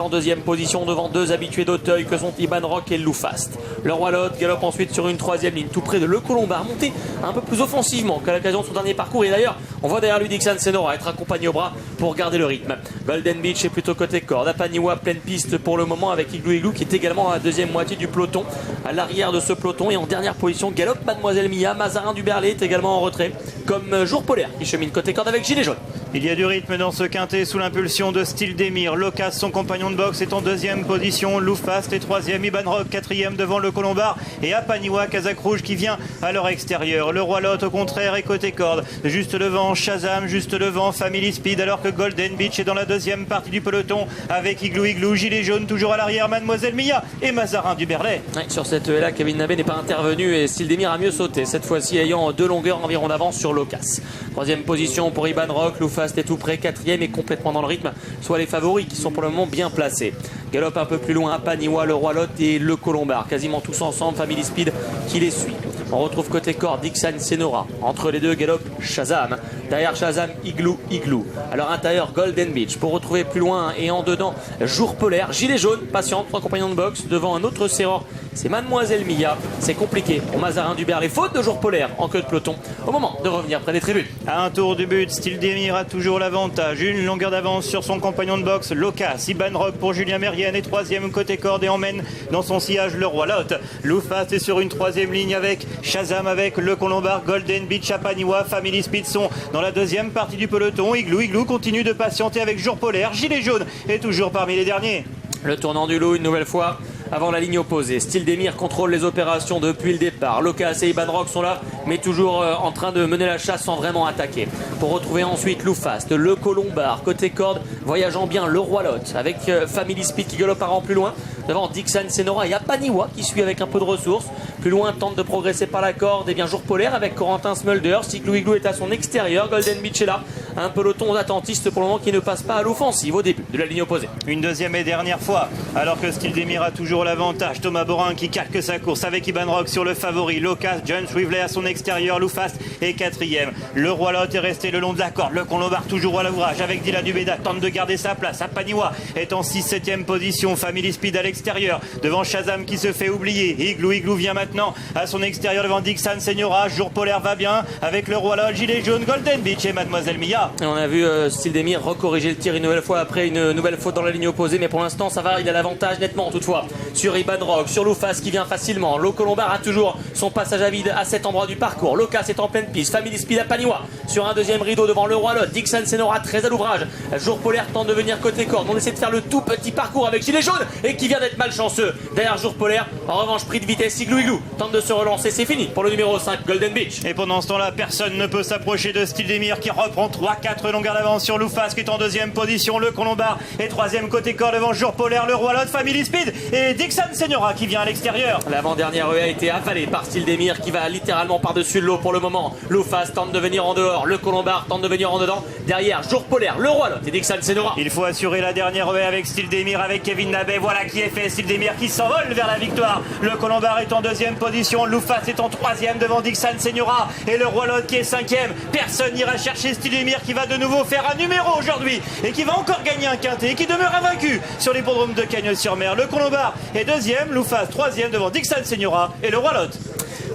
En deuxième position devant deux habitués d'Auteuil que sont Iban Rock et Loufast. Le Roi Lot galope ensuite sur une troisième ligne tout près de Le Colombard, monté un peu plus offensivement qu'à l'occasion de son dernier parcours. Et d'ailleurs, on voit derrière lui Dixon Senora être accompagné au bras pour garder le rythme. Golden Beach est plutôt côté corde. Apaniwa pleine piste pour le moment avec Igloo Igloo qui est également à la deuxième moitié du peloton. À l'arrière de ce peloton et en dernière position, galope Mademoiselle Mia. Mazarin du Berlay est également en retrait, comme Jour Polaire qui chemine côté corde avec Gilet Jaune. Il y a du rythme dans ce quintet sous l'impulsion de Style Demir. Locas, son compagnon de boxe, est en deuxième position. Loufast est troisième. Iban Rock, quatrième devant Le Colombard. Et Apaniwa, Kazakh Rouge qui vient à leur extérieur. Le Roi Lot, au contraire, est côté corde. Juste devant Shazam, juste devant Family Speed, alors que Golden Beach est dans la deuxième partie du peloton avec Igloo Igloo, Gilet Jaune toujours à l'arrière, Mademoiselle Mia et Mazarin du Berlay. Ouais, sur cette là, Kevin Nabé n'est pas intervenu et Style Demir a mieux sauté. Cette fois-ci ayant 2 longueurs environ d'avance sur Locas. Troisième position pour Iban Rock. Loufast est tout près. Quatrième et complètement dans le rythme. Soit les favoris qui sont pour le moment bien placés. Galope un peu plus loin Apaniwa, le Roi Lot et Le Colombard. Quasiment tous ensemble. Family Speed qui les suit. On retrouve côté corde Dixon Senora. Entre les deux galope Shazam. Derrière Shazam, Igloo Igloo. Alors intérieur Golden Beach. Pour retrouver plus loin et en dedans Jour Polaire. Gilet Jaune, patiente, 3 compagnons de boxe. Devant un autre serreur, c'est Mademoiselle Mia. C'est compliqué pour Mazarin du Berlay. Faute de Jour Polaire en queue de peloton. Au moment de revenir près des tribunes. À un tour du but, Style Demir a toujours l'avantage. Une longueur d'avance sur son compagnon de boxe, Locas. Iban Rock pour Julien Mérienne est troisième côté corde et emmène dans son sillage le Roi Lot. Loufast est sur une troisième ligne avec Shazam, avec Le Colombard, Golden Beach, Apaniwa, Family Speed sont dans la deuxième partie du peloton. Igloo Igloo continue de patienter avec Jour Polaire. Gilet Jaune est toujours parmi les derniers. Le tournant du loup une nouvelle fois avant la ligne opposée. Style Demir contrôle les opérations depuis le départ. Locas et Iban Rock sont là, mais toujours en train de mener la chasse sans vraiment attaquer. Pour retrouver ensuite Loufast, Le Colombard, côté corde, voyageant bien le Roi Lot, avec Family Speed qui galope un rang plus loin. Devant Dixon Senora et Apaniwa qui suit avec un peu de ressources. Plus loin tente de progresser par la corde. Et bien Jour Polaire avec Corentin Smulders. Igloo Igloo est à son extérieur. Golden Beach est là. Un peloton d'attentistes pour le moment qui ne passe pas à l'offensive au début de la ligne opposée. Une deuxième et dernière fois, alors que Style Demir a toujours l'avantage. Thomas Borin qui calque sa course avec Iban Rock sur le favori. Locas, John Swivley à son extérieur. Loufast est quatrième. Le Roi Lot est resté le long de la corde. Le Colombard toujours à l'ouvrage avec Dylan Dubeda. Tente de garder sa place. Apaniwa est en 6-7e position. Family Speed à l'extérieur. Devant Shazam qui se fait oublier. Igloo Igloo vient maintenant à son extérieur devant Dixon Senora. Jour Polaire va bien avec le Roi Lot, Gilet Jaune, Golden Beach et Mademoiselle Mia. Et on a vu Style Demir recorriger le tir une nouvelle fois après une nouvelle faute dans la ligne opposée. Mais pour l'instant ça va, il a l'avantage nettement toutefois sur Iban Rock, sur Loufast qui vient facilement. Le Colombard a toujours son passage à vide à cet endroit du parcours. Locas est en pleine piste. Family Speed à Apaniwa sur un deuxième rideau devant le Roi Lot. Dixon Senora très à l'ouvrage. Jour Polaire tente de venir côté corde. On essaie de faire le tout petit parcours avec Gilet Jaune et qui vient d'être malchanceux. Derrière Jour Polaire, en revanche pris de vitesse, Igloo Igloo tente de se relancer, c'est fini pour le numéro 5 Golden Beach. Et pendant ce temps-là, personne ne peut s'approcher de Style Demir qui reprend 3-4 longueurs d'avance sur Loufast qui est en deuxième position. Le Colombard est troisième côté corps devant Jour Polaire, le Roi Lot, Family Speed et Dixon Senora qui vient à l'extérieur. L'avant-dernière a été avalée par Style Demir qui va littéralement par-dessus l'eau pour le moment. Loufast tente de venir en dehors, le Colombard tente de venir en dedans. Derrière Jour Polaire, le Roi Lot et Dixon Senora. Il faut assurer la dernière haie avec Style Demir, avec Kevin Nabé. Voilà qui est fait. Style Demir qui s'envole vers la victoire. Le Colombard est en deuxième position. Loufast est en troisième devant Dixon Senora. Et le Roi Lot qui est cinquième. Personne n'ira chercher Style Demir qui va de nouveau faire un numéro aujourd'hui. Et qui va encore gagner un quintet. Et qui demeure invaincu sur l'hippodrome de Cagnes-sur-Mer. Le Colombard est deuxième. Loufast troisième devant Dixon Senora. Et le Roi Lot.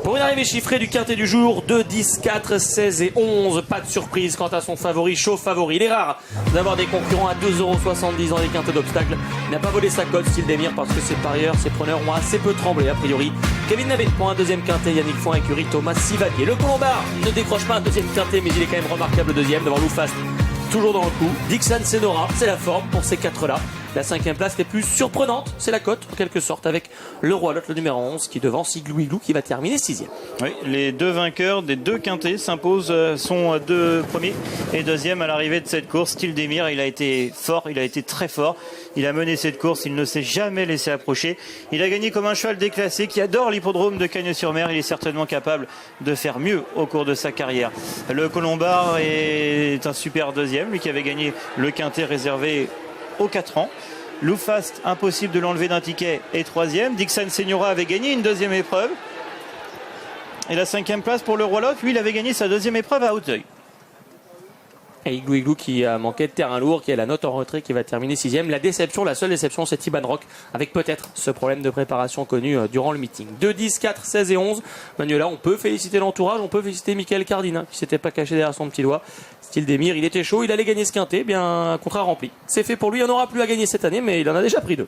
Pour une arrivée chiffrée du quintet du jour, 2, 10, 4, 16 et 11. Pas de surprise quant à son favori, chaud favori. Il est rare d'avoir des concurrents à 2,70 € dans les quintets d'obstacles. Il n'a pas volé sa cote, Style Demir, parce que ses parieurs, ses preneurs ont assez peu tremblé a priori. Kevin Nabé pour un deuxième quintet, Yannick Foin, écurie Thomas Sivalier. Le Colombard ne décroche pas un deuxième quintet, mais il est quand même remarquable deuxième devant Loufast. Toujours dans le coup. Dixon Senora, c'est la forme pour ces 4-là. La cinquième place les plus surprenante, c'est la cote en quelque sorte avec le Roi Lot, le numéro 11 qui devance Igloo Igloo qui va terminer 6e. Oui, les deux vainqueurs des deux quintés s'imposent, sont deux premiers et deuxième à l'arrivée de cette course. Style Demir, il a été fort, il a été très fort. Il a mené cette course, il ne s'est jamais laissé approcher. Il a gagné comme un cheval déclassé qui adore l'hippodrome de Cagnes-sur-Mer. Il est certainement capable de faire mieux au cours de sa carrière. Le Colombard est un super deuxième, lui qui avait gagné le quintet réservé aux 4 ans. Loufast, impossible de l'enlever d'un ticket, est troisième. Dixon Senora avait gagné une deuxième épreuve. Et la cinquième place pour le Roi Lot, lui, il avait gagné sa deuxième épreuve à Auteuil. Et Igloo qui a manqué de terrain lourd, qui est la note en retrait, qui va terminer 6e. La déception, la seule déception, c'est Iban Rock, avec peut-être ce problème de préparation connu durant le meeting. 2, 10, 4, 16 et 11. Manuela, on peut féliciter l'entourage, on peut féliciter Michael Cardina, qui s'était pas caché derrière son petit doigt. Stildemir, il était chaud, il allait gagner ce quintet, bien contrat rempli. C'est fait pour lui, il n'en aura plus à gagner cette année, mais il en a déjà pris 2.